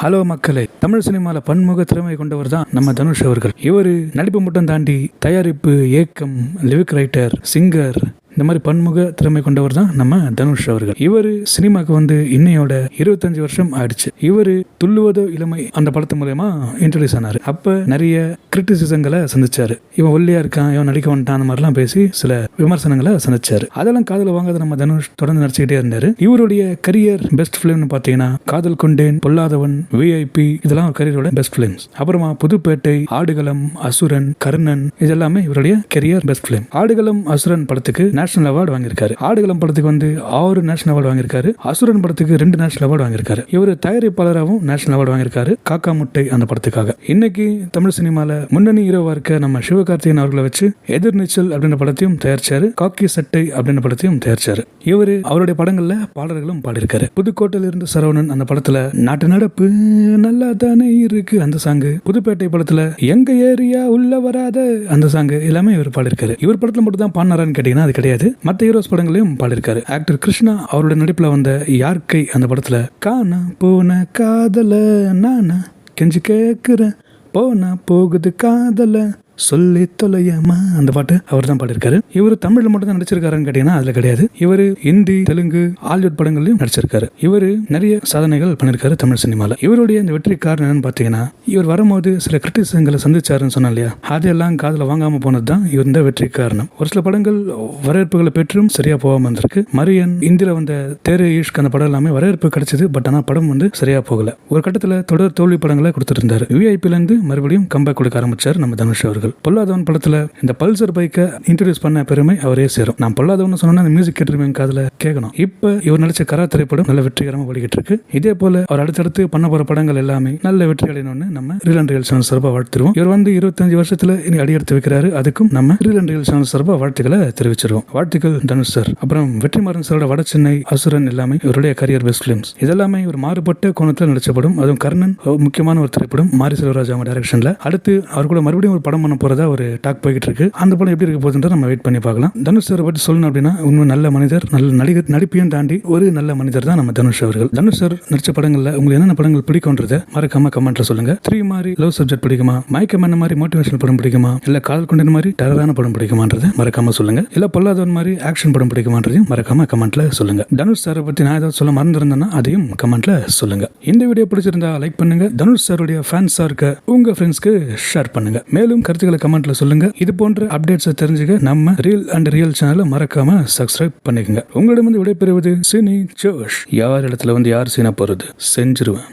Hello மக்களே, தமிழ் சினிமால பன்முக திறமை கொண்டவர் தான் நம்ம தனுஷ் அவர்கள். இவரு நடிப்பு மட்டும் தாண்டி தயாரிப்பு, இயக்கம், லிரிக் ரைட்டர், சிங்கர், இந்த மாதிரி பன்முக திறமை கொண்டவர் தான் நம்ம தனுஷ் அவர்கள். இவர் சினிமாக்கு வந்து இன்னையோட 25 வருஷம் ஆயிடுச்சு. இவர் துள்ளுவதோ இளமை அந்த படத்து மூலமா இன்ட்ரடியூஸ் ஆனாரு. அப்ப நிறைய கிரிட்டிசிசங்களை சந்திச்சாரு. இவன் ஒல்லியா இருக்கான், இவன் நடிக்க வந்துட்டான், அந்த மாதிரிலாம் பேசி சில விமர்சனங்களை சந்திச்சாரு. அதெல்லாம் காதல வாங்காத நம்ம தனுஷ் தொடர்ந்து நடிச்சுக்கிட்டே இருந்தாரு. இவருடைய கரியர் பெஸ்ட் பிலிம்னு பாத்தீங்கன்னா காதல் கொண்டேன், பொல்லாதவன், VIP, இதெல்லாம் கரியரோட பெஸ்ட் பிலிம்ஸ். அப்புறமா புதுப்பேட்டை, ஆடுகளம், அசுரன், கர்ணன், இதெல்லாமே இவருடைய கரியர் பெஸ்ட் பிலிம். ஆடுகளம், அசுரன் படத்துக்கு நேஷனல் அவார்டு வாங்கியிருக்காரு. ஆடுகளம் படத்துக்கு வந்து 6 நேஷனல் அவார்டு வாங்கியிருக்காரு. அசுரன் படத்துக்கு 2 நேஷனல் அவார்டு வாங்கியிருக்காரு. இவர் தயாரிப்பாளராகவும் நேஷனல் அவார்டு வாங்கியிருக்காரு காக்கா முட்டை அந்த படத்துக்காக. இன்னைக்கு தமிழ் சினிமால முன்னணி ஹீரோவா இருக்க நம்ம சிவகார்த்திகேயன் அவர்களை வச்சு எதிர்நீச்சல் அப்படின்ற படத்தையும் தயாரிச்சாரு, காக்கி சட்டை அப்படின்ற படத்தையும் தயாரிச்சாரு. இவரு அவருடைய படங்கள்ல பாடல்களும் பாடியிருக்காரு. புதுக்கோட்டையில இருந்து சரவணன் அந்த படத்துல நாட்டு நடப்பு நல்லா தானே இருக்கு அந்த சாங்கு, புதுப்பேட்டை படத்துல எங்க ஏரியா உள்ள வராத அந்த சாங்கு எல்லாமே இவர் பாடியிருக்காரு. இவர் படத்துல மட்டும் தான் பாடினாரான்னு கேட்டீங்கன்னா அது கிடையாது. மற்ற ஹீரோஸ் படங்களையும் பாடியிருக்காரு. ஆக்டர் கிருஷ்ணா அவருடைய நடிப்புல வந்த யார்கை அந்த படத்துல காண போன காதல நானா கெஞ்சி கேக்குறேன், போனா போகுது காதல சொல்லி தொலையமா அந்த பாட்டு அவர் தான் பாடியிருக்காரு. இவர் தமிழ்ல மட்டும் தான் நடிச்சிருக்காருன்னு கேட்டீங்கன்னா அதுல கிடையாது. இவர் ஹிந்தி, தெலுங்கு, ஹாலிவுட் படங்களையும் நடிச்சிருக்காரு. இவர் நிறைய சாதனைகள் பண்ணிருக்காரு தமிழ் சினிமால. இவருடைய இந்த வெற்றி காரணம் என்னன்னு பாத்தீங்கன்னா, இவர் வரும்போது சில கிரிட்டிசிசங்களை சந்திச்சாருன்னு சொன்னா இல்லையா, அதெல்லாம் காதுல வாங்காம போனது தான் இவர் இந்த வெற்றி காரணம். ஒரு சில படங்கள் வரவேற்புகளை பெற்றும் சரியா போகாம இருந்திருக்கு. மரியன், இந்தியில வந்த தேரே ஈஷ்க் அந்த படம் எல்லாமே வரவேற்பு கிடைச்சது. பட் ஆனா படம் வந்து சரியா போகல. ஒரு கட்டத்துல தொடர் தோல்வி படங்களை கொடுத்துருந்தாரு. VIP இருந்து மறுபடியும் கம்பேக் கொடுக்க ஆரம்பிச்சார் நம்ம தனுஷ் அவர்கள். பொல்லாதவன் படத்துல இந்த பல்சர் பைக்கை இன்ட்ரோடியூஸ் பண்ண பெருமை அவரே சேரும். நான் பொல்லாதவன் சொன்னா அந்த மியூசிக் கேட்டிருப்பேன், காதுல கேட்கணும். இப்ப இவர் நடிச்ச கரா திரைப்படம் நல்ல வெற்றிகரமா ஓடிக்கிட்டு இருக்கு. இதே போல அவர் அடுத்தடுத்து பண்ண போற படங்கள் எல்லாமே நல்ல வெற்றிகளின்னு நம்ம ரீல் அண்ட் ரியல் சேனல் சார்பா வாழ்த்துருவோம். இவர் வந்து 25 வருஷத்துல இனி அடியெடுத்து வைக்கிறாரு. அதுக்கும் நம்ம ரீல் அண்ட் ரியல் சேனல் சார்பா வாழ்த்துக்களை தெரிவிச்சிருவோம். வாழ்த்துக்கள் தனுஷ் சார். அப்புறம் வெற்றிமாறன் சாரோட வட சென்னை, அசுரன் எல்லாமே இவருடைய கரியர் பெஸ்ட் பிலிம்ஸ். இதெல்லாமே இவர் மாறுபட்ட கோணத்துல நடிச்சப்படும். அதுவும் கர்ணன் முக்கியமான ஒரு திரைப்படம், மாரி செல்வராஜ் அவங்க டைரக்ஷன்ல. அடுத்து அவர் கூட மறுபடியும் ஒரு படம் பண்ண போறதா ஒரு டாக் போய்கிட்டு இருக்கு. அந்த படம் எப்படி இருக்க போகுதுன்ற நம்ம வெயிட் பண்ணி பார்க்கலாம். தனுஷ் சார் பற்றி சொல்லணும் அப்படின்னா இன்னும் நல்ல மனிதர், நல்ல நடிகர், நடிப்பையும் தாண்டி ஒரு நல்ல மனிதர் தான் நம்ம தனுஷ் அவர்கள். தனுஷ் சார் நடிச்ச படங்கள்ல உங்களுக்கு என்னென்ன படங்கள் பிடிக்கும்ன்றத மறக்காம கமெண்ட்ல சொல்லுங்க. 3 மாதிரி லவ் சப்ஜெக்ட் பிடிக்குமா, மயக்கமான மாதிரி மோட்டிவேஷனல் படம் பிடிக்குமா, இல்ல காதல் கொண்ட மாதிரி டெரரான படம் பிடிக்குமான்றத மறக்காம சொல்லுங்க. இல்ல பொல்லாதவன் மாதிரி ஆக்ஷன் படம் பிடிக்குமான்றதையும் மறக்காம கமெண்ட்ல சொல்லுங்க. தனுஷ் சாரை பத்தி நான் ஏதாவது சொல்ல மறந்துருந்தேன்னா அதையும் கமெண்ட்ல சொல்லுங்க. இந்த வீடியோ பிடிச்சிருந்தா லைக் பண்ணுங்க. தனுஷ் சாருடைய ஃபேன்ஸா இருக்க உங்க ஃப்ரெண்ட்ஸ்க்கு ஷேர் பண்ணுங்க. மேலும் கருத்துக்களை கமெண்ட்ல சொல்லுங்க. இது போன்ற அப்டேட்ஸை தெரிஞ்சுக்க நம்ம ரீல் அண்ட் ரியல் சேனலை மறக்காம சப்ஸ்கிரைப் பண்ணிக்கங்க. உங்களிடம் விடைபெறுவது சினி ஜோஷ். யார் இடத்துல வந்து யார் சீனா போறது செஞ்சிருவேன்.